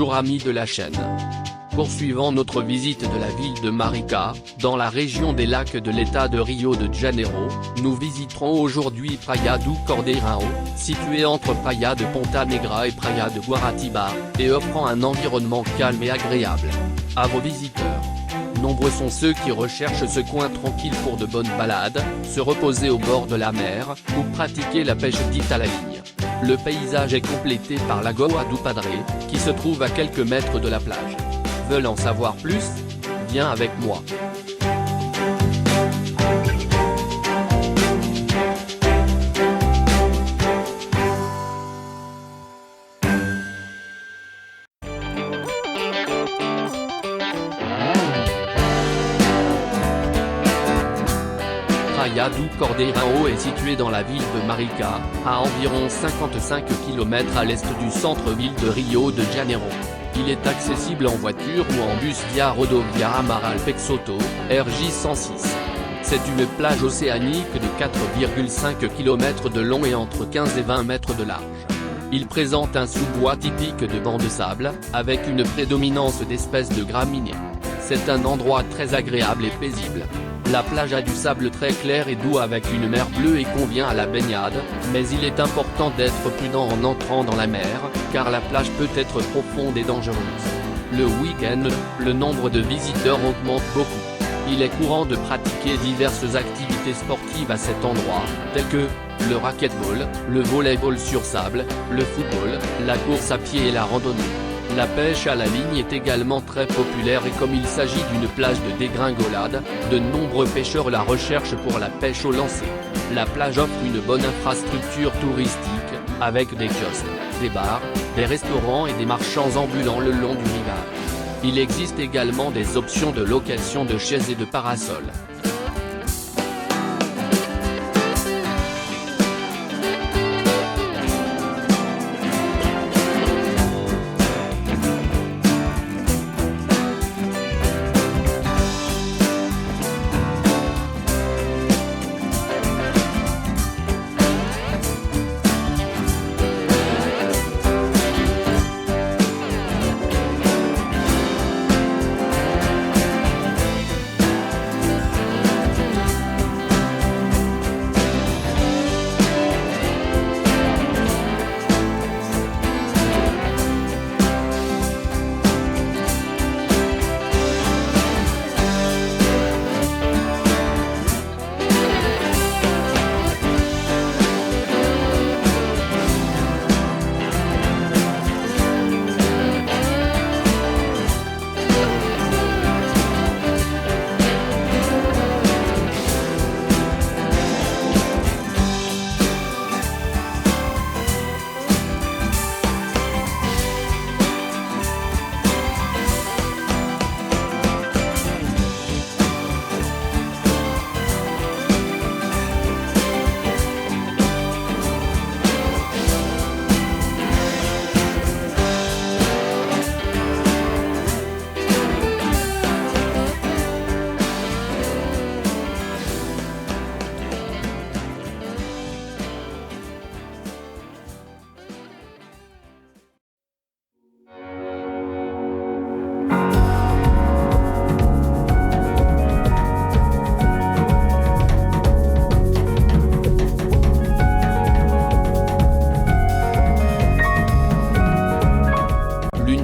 Bonjour amis de la chaîne. Poursuivant notre visite de la ville de Marica, dans la région des lacs de l'État de Rio de Janeiro, nous visiterons aujourd'hui Praia do Cordeirão, située entre Praia de Ponta Negra et Praia de Guaratiba, et offrant un environnement calme et agréable. À vos visiteurs. Nombreux sont ceux qui recherchent ce coin tranquille pour de bonnes balades, se reposer au bord de la mer, ou pratiquer la pêche dite à la ligne. Le paysage est complété par la Goa do Padre, qui se trouve à quelques mètres de la plage. Veulent en savoir plus? Viens avec moi. Praia do Cordeirão est située dans la ville de Marica, à environ 55 km à l'est du centre-ville de Rio de Janeiro. Il est accessible en voiture ou en bus via Rodovia Amaral Peixoto, RJ 106. C'est une plage océanique de 4,5 km de long et entre 15 et 20 mètres de large. Il présente un sous-bois typique de bancs de sable, avec une prédominance d'espèces de graminées. C'est un endroit très agréable et paisible. La plage a du sable très clair et doux avec une mer bleue et convient à la baignade, mais il est important d'être prudent en entrant dans la mer, car la plage peut être profonde et dangereuse. Le week-end, le nombre de visiteurs augmente beaucoup. Il est courant de pratiquer diverses activités sportives à cet endroit, telles que le racquetball, le volleyball sur sable, le football, la course à pied et la randonnée. La pêche à la ligne est également très populaire et comme il s'agit d'une plage de dégringolade, de nombreux pêcheurs la recherchent pour la pêche au lancer. La plage offre une bonne infrastructure touristique, avec des kiosques, des bars, des restaurants et des marchands ambulants le long du rivage. Il existe également des options de location de chaises et de parasols.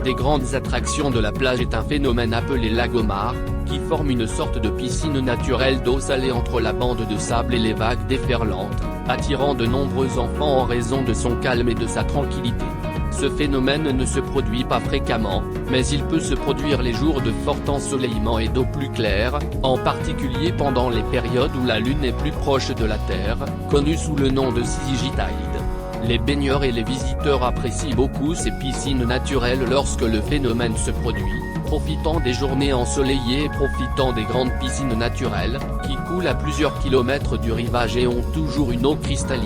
Les grandes attractions de la plage est un phénomène appelé lagomar, qui forme une sorte de piscine naturelle d'eau salée entre la bande de sable et les vagues déferlantes, attirant de nombreux enfants en raison de son calme et de sa tranquillité. Ce phénomène ne se produit pas fréquemment, mais il peut se produire les jours de fort ensoleillement et d'eau plus claire, en particulier pendant les périodes où la lune est plus proche de la Terre, connue sous le nom de Sagittaire. Les baigneurs et les visiteurs apprécient beaucoup ces piscines naturelles lorsque le phénomène se produit, profitant des journées ensoleillées et profitant des grandes piscines naturelles, qui coulent à plusieurs kilomètres du rivage et ont toujours une eau cristalline.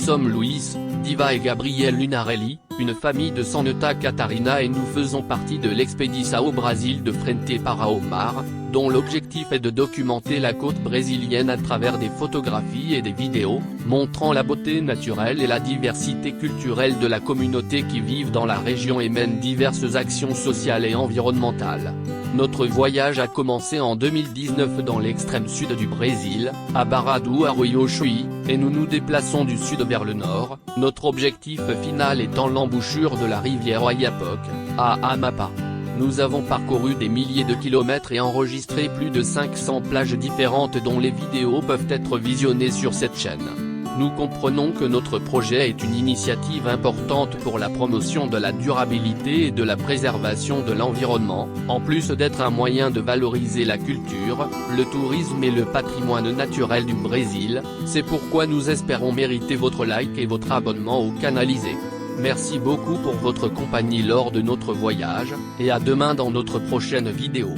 sommes Luis, Diva et Gabriel Lunarelli, une famille de Santa Catarina et nous faisons partie de l'expédition au Brésil de Frente para o Mar, dont l'objectif est de documenter la côte brésilienne à travers des photographies et des vidéos, montrant la beauté naturelle et la diversité culturelle de la communauté qui vivent dans la région et mènent diverses actions sociales et environnementales. Notre voyage a commencé en 2019 dans l'extrême sud du Brésil, à Barra do Arroio Chuí, et nous nous déplaçons du sud vers le nord, notre objectif final étant l'embouchure de la rivière Oyapock, à Amapá. Nous avons parcouru des milliers de kilomètres et enregistré plus de 500 plages différentes dont les vidéos peuvent être visionnées sur cette chaîne. Nous comprenons que notre projet est une initiative importante pour la promotion de la durabilité et de la préservation de l'environnement, en plus d'être un moyen de valoriser la culture, le tourisme et le patrimoine naturel du Brésil, c'est pourquoi nous espérons mériter votre like et votre abonnement au Canalisé. Merci beaucoup pour votre compagnie lors de notre voyage, et à demain dans notre prochaine vidéo.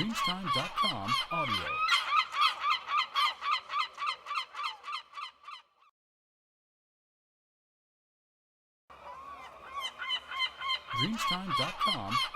Dreamstime.com audio. Dreamstime.com